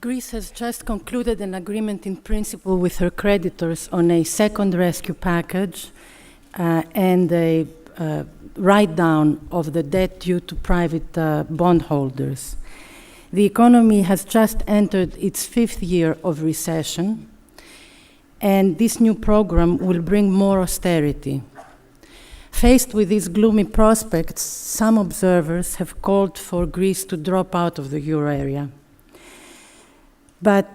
Greece has just concluded an agreement in principle with her creditors on a second rescue package and a write-down of the debt due to private bondholders. The economy has just entered its fifth year of recession, and this new program will bring more austerity. Faced with these gloomy prospects, some observers have called for Greece to drop out of the euro area. But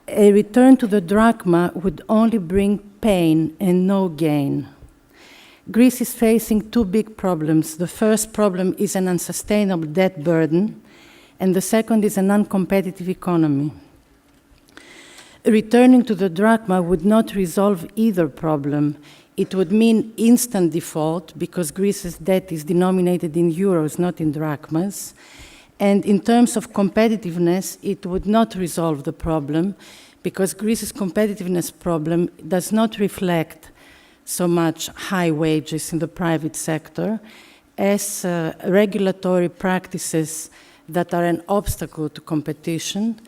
a return to the drachma would only bring pain and no gain. Greece is facing two big problems. The first problem is an unsustainable debt burden, and the second is an uncompetitive economy. Returning to the drachma would not resolve either problem. It would mean instant default because Greece's debt is denominated in euros, not in drachmas. And in terms of competitiveness, it would not resolve the problem because Greece's competitiveness problem does not reflect so much high wages in the private sector as regulatory practices that are an obstacle to competition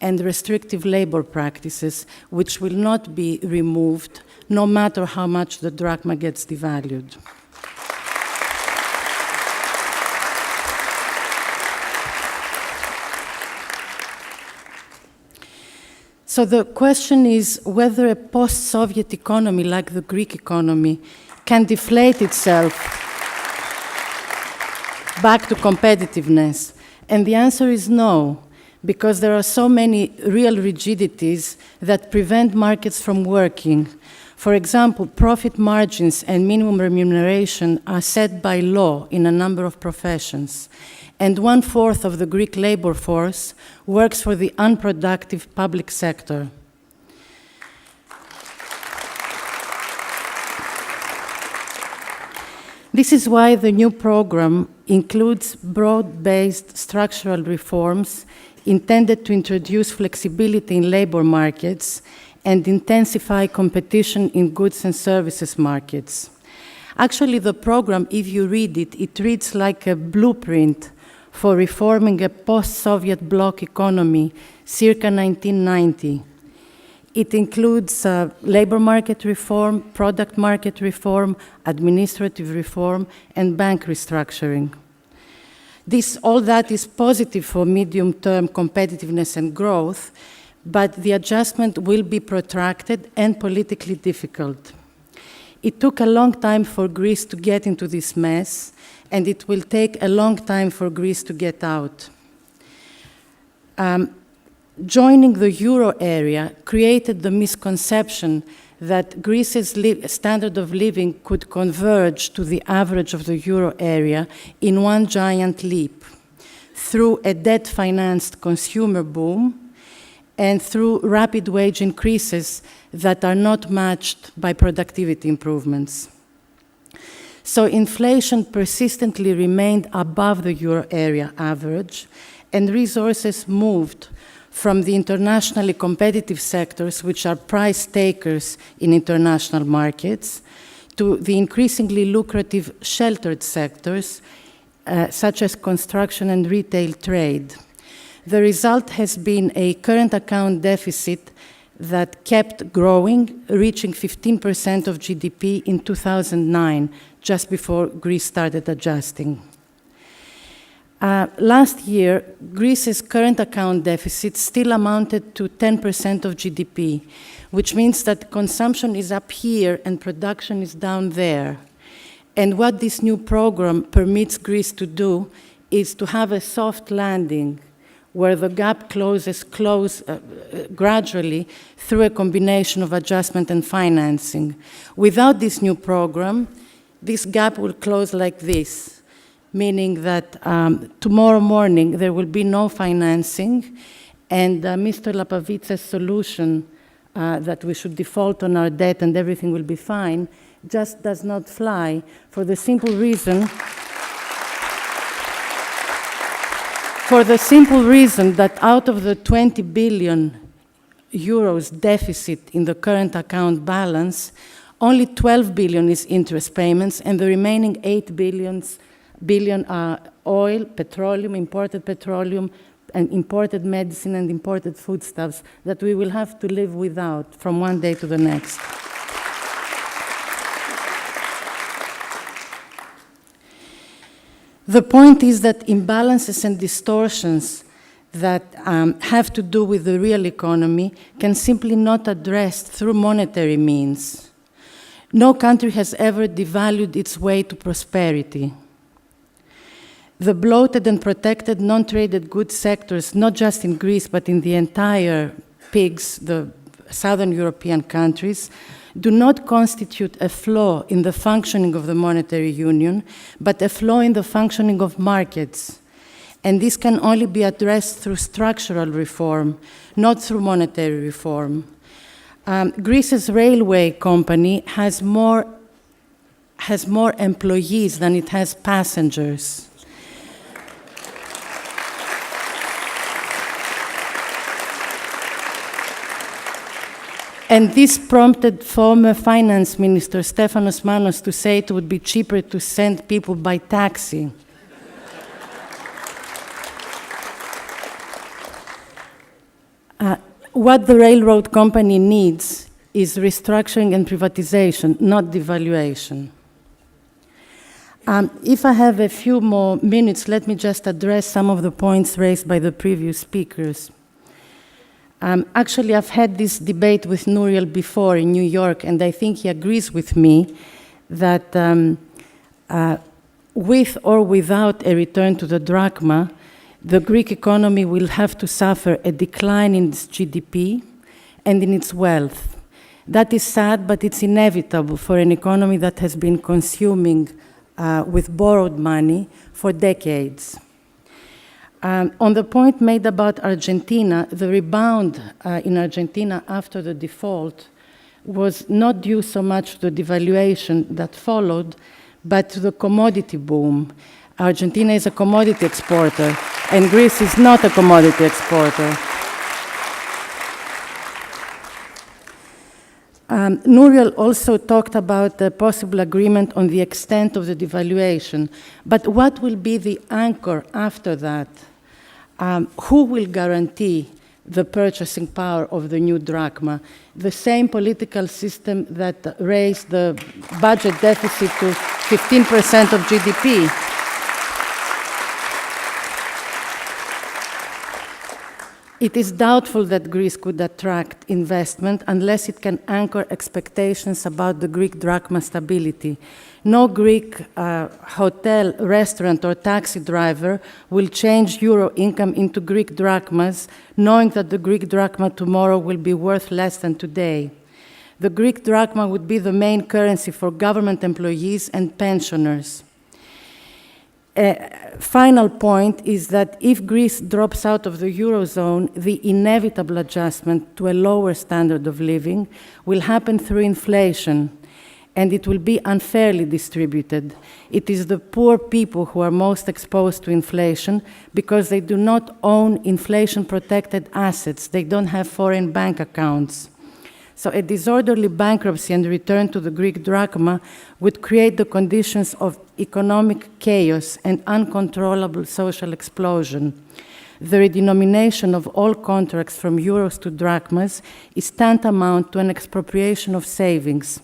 and restrictive labor practices which will not be removed no matter how much the drachma gets devalued. So the question is whether a post-Soviet economy like the Greek economy can deflate itself back to competitiveness. And the answer is no, because there are so many real rigidities that prevent markets from working. For example, profit margins and minimum remuneration are set by law in a number of professions. And 1/4 of the Greek labor force works for the unproductive public sector. This is why the new program includes broad-based structural reforms intended to introduce flexibility in labor markets and intensify competition in goods and services markets. Actually, the program, if you read it, it reads like a blueprint for reforming a post-Soviet bloc economy circa 1990. It includes labor market reform, product market reform, administrative reform, and bank restructuring. All that is positive for medium-term competitiveness and growth, but the adjustment will be protracted and politically difficult. It took a long time for Greece to get into this mess, and it will take a long time for Greece to get out. Joining the euro area created the misconception that Greece's standard of living could converge to the average of the euro area in one giant leap through a debt-financed consumer boom and through rapid wage increases that are not matched by productivity improvements. So inflation persistently remained above the euro area average, and resources moved from the internationally competitive sectors, which are price takers in international markets, to the increasingly lucrative sheltered sectors, such as construction and retail trade. The result has been a current account deficit that kept growing, reaching 15% of GDP in 2009, just before Greece started adjusting. Last year, Greece's current account deficit still amounted to 10% of GDP, which means that consumption is up here and production is down there. And what this new program permits Greece to do is to have a soft landing where the gap closes gradually through a combination of adjustment and financing. Without this new program, this gap will close like this, meaning that tomorrow morning there will be no financing, and Mr. Lapavitsa's solution that we should default on our debt and everything will be fine just does not fly for the simple reason that out of the 20 billion euros deficit in the current account balance, only 12 billion is interest payments, and the remaining 8 billion are oil, petroleum, imported petroleum, and imported medicine and imported foodstuffs that we will have to live without from one day to the next. The point is that imbalances and distortions that have to do with the real economy can simply not addressed through monetary means. No country has ever devalued its way to prosperity. The bloated and protected non-traded goods sectors, not just in Greece, but in the entire PIGS, the Southern European countries, do not constitute a flaw in the functioning of the monetary union, but a flaw in the functioning of markets. And this can only be addressed through structural reform, not through monetary reform. Greece's railway company has more employees than it has passengers. And this prompted former finance minister Stefanos Manos to say it would be cheaper to send people by taxi. What the railroad company needs is restructuring and privatization, not devaluation. If I have a few more minutes, let me just address some of the points raised by the previous speakers. Actually, I've had this debate with Nouriel before in New York, and I think he agrees with me that with or without a return to the drachma, the Greek economy will have to suffer a decline in its GDP and in its wealth. That is sad, but it's inevitable for an economy that has been consuming with borrowed money for decades. On the point made about Argentina, the rebound in Argentina after the default was not due so much to the devaluation that followed, but to the commodity boom. Argentina is a commodity exporter, and Greece is not a commodity exporter. Nouriel also talked about the possible agreement on the extent of the devaluation, but what will be the anchor after that? Who will guarantee the purchasing power of the new drachma? The same political system that raised the budget deficit to 15% of GDP. It is doubtful that Greece could attract investment unless it can anchor expectations about the Greek drachma stability. No Greek hotel, restaurant, or taxi driver will change euro income into Greek drachmas, knowing that the Greek drachma tomorrow will be worth less than today. The Greek drachma would be the main currency for government employees and pensioners. Final point is that if Greece drops out of the Eurozone, the inevitable adjustment to a lower standard of living will happen through inflation, and it will be unfairly distributed. It is the poor people who are most exposed to inflation because they do not own inflation-protected assets. They don't have foreign bank accounts. So a disorderly bankruptcy and return to the Greek drachma would create the conditions of economic chaos and uncontrollable social explosion. The redenomination of all contracts from euros to drachmas is tantamount to an expropriation of savings.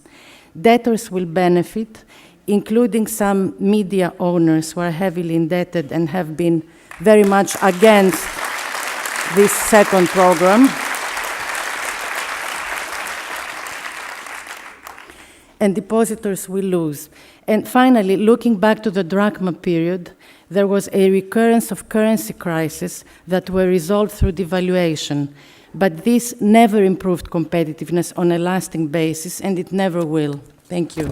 Debtors will benefit, including some media owners who are heavily indebted and have been very much against this second program. And depositors will lose. And finally, looking back to the drachma period, there was a recurrence of currency crises that were resolved through devaluation. But this never improved competitiveness on a lasting basis, and it never will. Thank you.